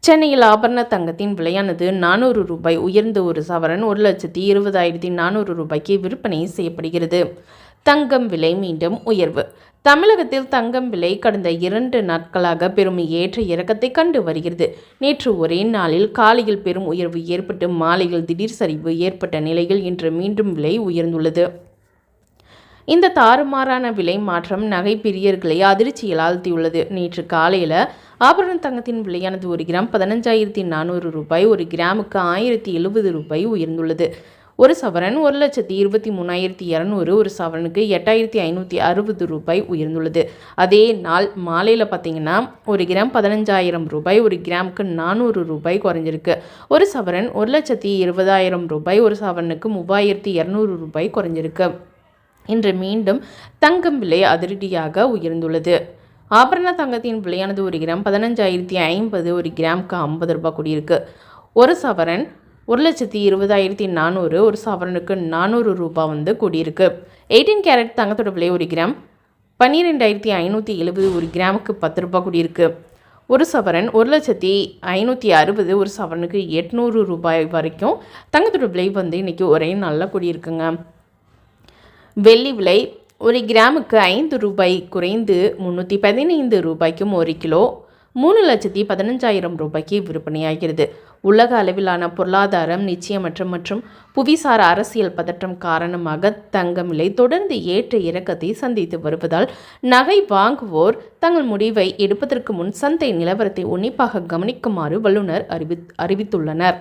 சென்னையில் ஆபரண தங்கத்தின் விலையானது 400 ரூபாய் உயர்ந்து ஒரு சவரன் 1,20,400 ரூபாய்க்கு விற்பனை செய்யப்படுகிறது. தங்கம் விலை மீண்டும் உயர்வு. தமிழகத்தில் தங்கம் விலை கடந்த 2 நாட்களாக பெரும் ஏற்ற இறக்கத்தை கண்டு வருகிறது. நேற்று ஒரே நாளில் காலையில் பெரும் உயர்வு ஏற்பட்டு மாலையில் திடீர் சரிவு ஏற்பட்ட நிலையில் இன்று மீண்டும் விலை உயர்ந்துள்ளது. இந்த தாறுமாறான விலை மாற்றம் நகை பிரியர்களை அதிர்ச்சியில் ஆழ்த்தியுள்ளது. நேற்று காலையில் ஆபரண தங்கத்தின் விலையானது 1 கிராம் 15,400 ரூபாய், 1 கிராமுக்கு 1,070 ரூபாய் உயர்ந்துள்ளது. ஒரு சவரன் 1,23,200, ஒரு சவரனுக்கு 8,560 ரூபாய் உயர்ந்துள்ளது. அதே நாள் மாலையில் பார்த்தீங்கன்னா 1 கிராம் 15,000 ரூபாய், 1 கிராமுக்கு 400 ரூபாய் குறைஞ்சிருக்கு. ஒரு சவரன் 1,20,000 ரூபாய், ஒரு சவரனுக்கு 3,200 ரூபாய் குறைஞ்சிருக்கு. இன்று மீண்டும் தங்கம் விலை அதிரடியாக உயர்ந்துள்ளது. ஆபரண தங்கத்தின் விலையானது 1 கிராம் 15,050, 1 கிராமுக்கு 50 ரூபாய் கூடியிருக்கு. ஒரு சவரன் 1,20,400, ஒரு சவரனுக்கு 400 ரூபாய் கூடியிருக்கு. 18 கேரட் தங்கத்தோட விலை 1 கிராம் 12,570, 1 கிராமுக்கு 10 ரூபாய் கூடியிருக்கு. ஒரு சவரன் 1,560, ஒரு சவரனுக்கு 800 ரூபாய் வரைக்கும் தங்கத்தோட விலை இன்னைக்கு ஒரே நாளில் கூடியிருக்குங்க. வெள்ளி விலை 1 கிராமுக்கு 5 ரூபாய் குறைந்து 315 ரூபாய்க்கும் 1 கிலோ 3,15,000 ரூபாய்க்கு விற்பனையாகிறது. உலக அளவிலான பொருளாதாரம் நிச்சயமற்ற மற்றும் புவிசார் அரசியல் பதற்றம் காரணமாக தங்கம் விலை தொடர்ந்து ஏற்ற இறக்கத்தை சந்தித்து வருவதால் நகை வாங்குவோர் தங்கள் முடிவை எடுப்பதற்கு முன் சந்தை நிலவரத்தை உன்னிப்பாக கவனிக்குமாறு வல்லுநர் அறிவித்துள்ளனர்.